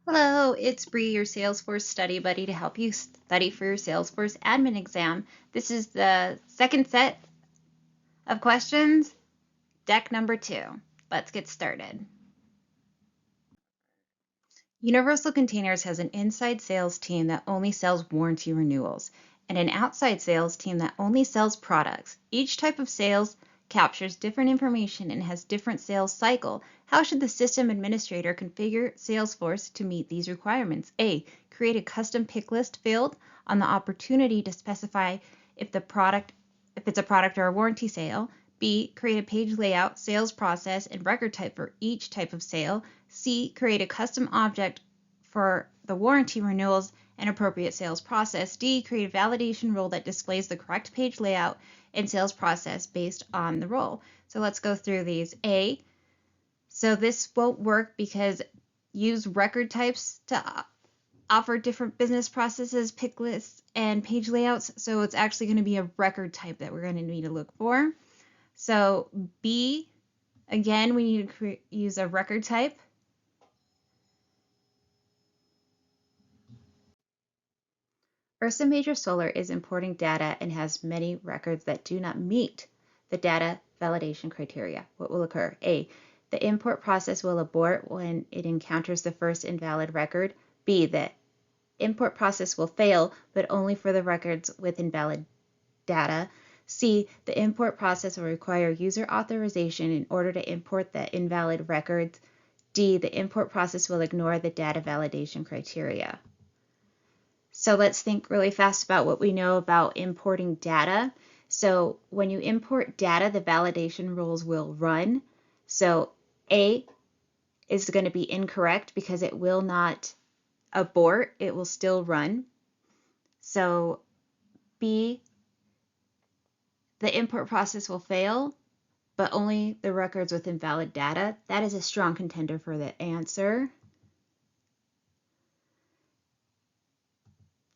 Hello, it's Bree, your Salesforce Study Buddy, to help you study for your Salesforce admin exam. This is the second set of questions, deck number 2. Let's get started. Universal Containers has an inside sales team that only sells warranty renewals and an outside sales team that only sells products. Each type of sales captures different information and has different sales cycle. How should the system administrator configure Salesforce to meet these requirements? A. Create a custom pick list field on the opportunity to specify if it's a product or a warranty sale. B. Create a page layout, sales process, and record type for each type of sale. C. Create a custom object for the warranty renewals and appropriate sales process. D. Create a validation rule that displays the correct page layout and sales process based on the role. So let's go through these. A. So this won't work because use record types to offer different business processes, pick lists, and page layouts. So it's actually going to be a record type that we're going to need to look for. So B, again, we need to use a record type. Ursa Major Solar is importing data and has many records that do not meet the data validation criteria. What will occur? A, the import process will abort when it encounters the first invalid record. B, the import process will fail, but only for the records with invalid data. C, the import process will require user authorization in order to import the invalid records. D, the import process will ignore the data validation criteria. So let's think really fast about what we know about importing data. So when you import data, the validation rules will run. So A is going to be incorrect because it will not abort, it will still run. So B, the import process will fail, but only the records with invalid data. That is a strong contender for the answer.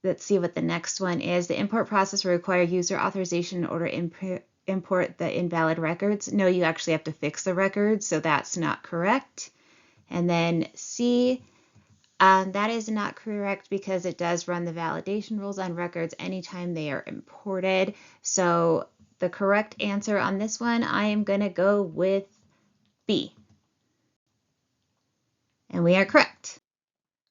Let's see what the next one is. The import process will require user authorization in order to import the invalid records. No, you actually have to fix the records, so that's not correct. And then C, that is not correct because it does run the validation rules on records anytime they are imported. So the correct answer on this one, I am going to go with B. And we are correct.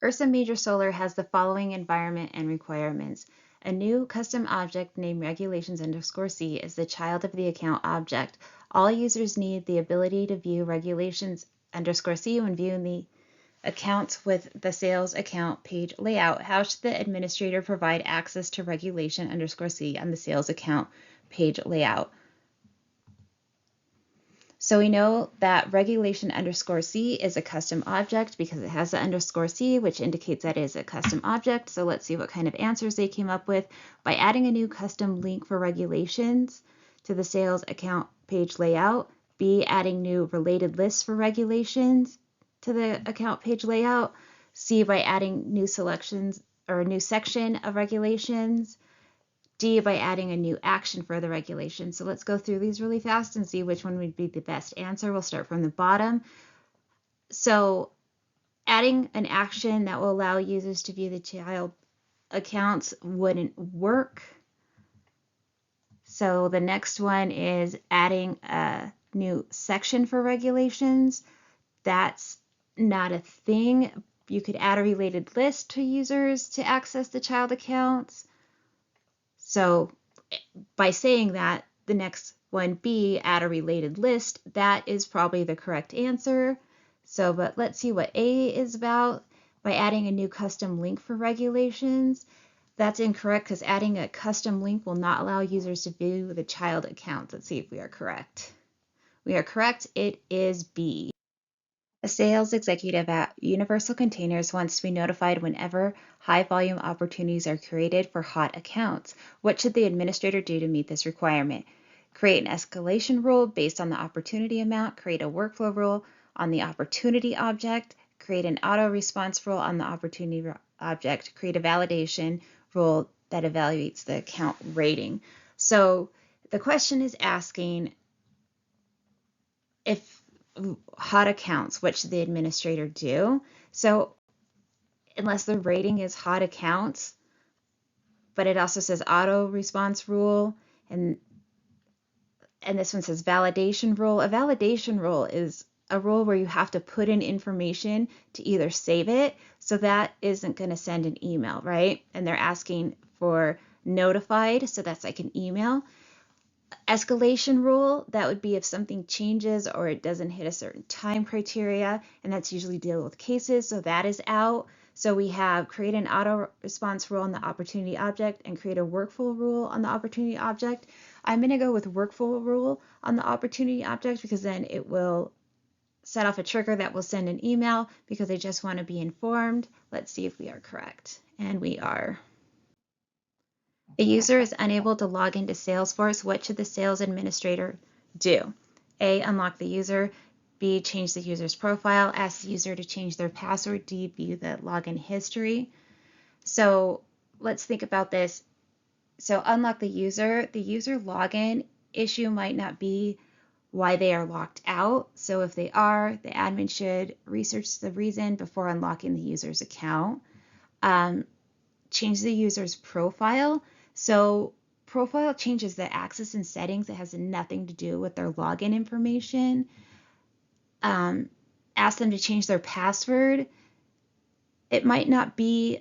Ursa Major Solar has the following environment and requirements. A new custom object named regulations_C is the child of the account object. All users need the ability to view regulations_C when viewing the accounts with the sales account page layout. How should the administrator provide access to regulation_C on the sales account page layout? So we know that regulation_C is a custom object because it has the _C, which indicates that it is a custom object. So let's see what kind of answers they came up with. By adding a new custom link for regulations to the sales account page layout. B, adding new related lists for regulations to the account page layout. C, by adding new selections or a new section of regulations. D, by adding a new action for the regulation. So let's go through these really fast and see which one would be the best answer. We'll start from the bottom. So adding an action that will allow users to view the child accounts wouldn't work. So the next one is adding a new section for regulations. That's not a thing. You could add a related list to users to access the child accounts. So by saying that, the next one, B, add a related list, that is probably the correct answer. So, but let's see what A is about. By adding a new custom link for regulations, that's incorrect because adding a custom link will not allow users to view the child account. Let's see if we are correct. We are correct. It is B. A sales executive at Universal Containers wants to be notified whenever high-volume opportunities are created for hot accounts. What should the administrator do to meet this requirement? Create an escalation rule based on the opportunity amount, create a workflow rule on the opportunity object, create an auto response rule on the opportunity object, create a validation rule that evaluates the account rating. So the question is asking if hot accounts, what should the administrator do? So unless the rating is hot accounts, but it also says auto response rule, and this one says validation rule. A validation rule is a rule where you have to put in information to either save it, so that isn't going to send an email, right? And they're asking for notified, so that's like an email. Escalation rule, that would be if something changes or it doesn't hit a certain time criteria, and that's usually deal with cases, so that is out. So we have create an auto response rule on the opportunity object and create a workflow rule on the opportunity object. I'm going to go with workflow rule on the opportunity object because then it will set off a trigger that will send an email because they just want to be informed. Let's see if we are correct. And we are. A user is unable to log into Salesforce. What should the sales administrator do? A, unlock the user. B, change the user's profile. Ask the user to change their password. D, view the login history. So let's think about this. So unlock the user. The user login issue might not be why they are locked out. So if they are, the admin should research the reason before unlocking the user's account. Change the user's profile. So profile changes the access and settings. It has nothing to do with their login information. Ask them to change their password. It might not be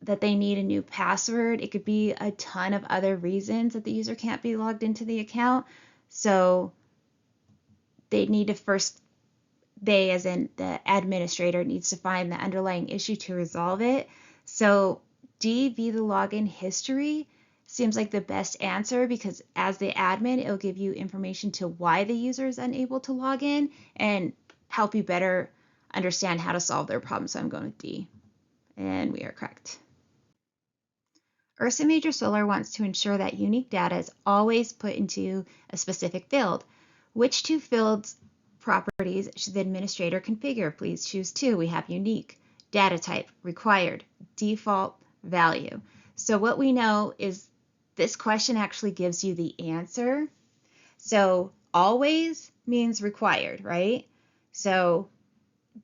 that they need a new password. It could be a ton of other reasons that the user can't be logged into the account. So they need to first, they as in the administrator needs to find the underlying issue to resolve it. So D, view the login history, seems like the best answer because as the admin, it'll give you information to why the user is unable to log in and help you better understand how to solve their problem. So I'm going with D, and we are correct. Ursa Major Solar wants to ensure that unique data is always put into a specific field. Which two fields properties should the administrator configure? Please choose two. We have unique, data type, required, default, value. So what we know is this question actually gives you the answer. So always means required, right? So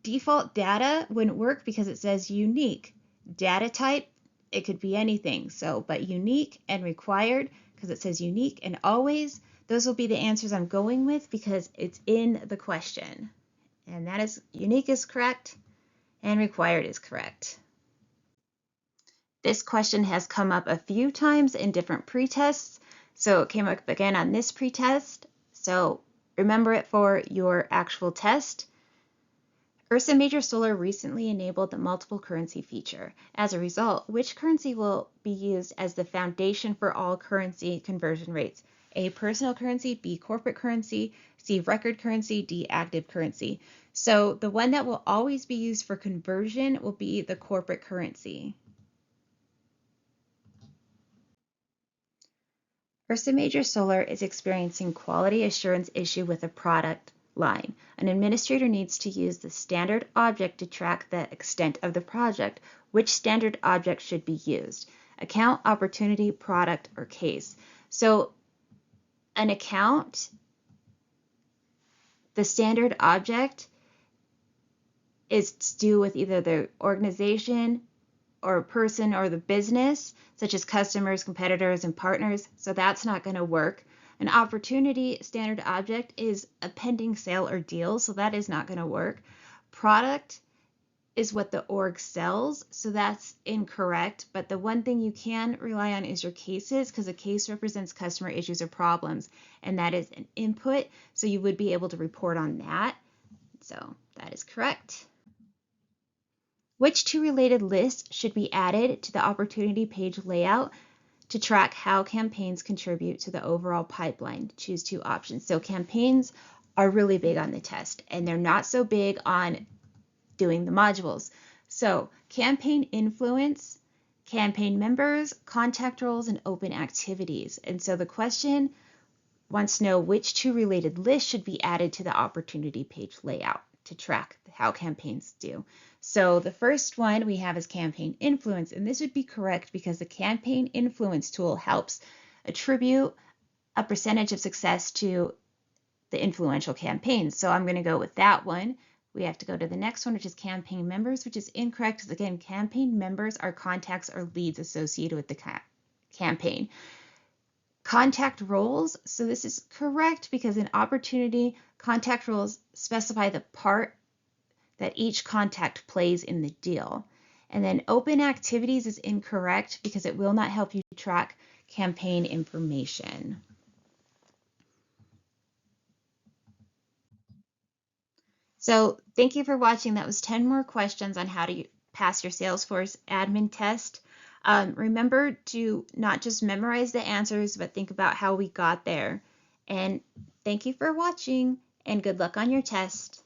default data wouldn't work because it says unique. Data type, it could be anything. So, but unique and required because it says unique and always, those will be the answers I'm going with because it's in the question. And that is unique is correct and required is correct. This question has come up a few times in different pretests. So it came up again on this pretest. So remember it for your actual test. Ursa Major Solar recently enabled the multiple currency feature. As a result, which currency will be used as the foundation for all currency conversion rates? A, personal currency, B, corporate currency, C, record currency, D, active currency. So the one that will always be used for conversion will be the corporate currency. Ursa Major Solar is experiencing quality assurance issue with a product line. An administrator needs to use the standard object to track the extent of the project. Which standard object should be used? Account, opportunity, product, or case. So an account, the standard object is to do with either the organization or a person or the business, such as customers, competitors, and partners. So that's not going to work. An opportunity standard object is a pending sale or deal, so that is not going to work. Product is what the org sells, so that's incorrect. But the one thing you can rely on is your cases, because a case represents customer issues or problems, and that is an input, so you would be able to report on that. So that is correct. Which two related lists should be added to the opportunity page layout to track how campaigns contribute to the overall pipeline? Choose two options. So campaigns are really big on the test, and they're not so big on doing the modules. So campaign influence, campaign members, contact roles, and open activities. And so the question wants to know which two related lists should be added to the opportunity page layout to track how campaigns do. So the first one we have is campaign influence, and this would be correct because the campaign influence tool helps attribute a percentage of success to the influential campaigns. So I'm going to go with that one. We have to go to the next one, which is campaign members, which is incorrect because, again, campaign members are contacts or leads associated with the campaign. Contact roles, so this is correct because in opportunity, contact roles specify the part that each contact plays in the deal. And then open activities is incorrect because it will not help you track campaign information. So thank you for watching. That was 10 more questions on how to pass your Salesforce admin test. Remember to not just memorize the answers, but think about how we got there. And thank you for watching, and good luck on your test.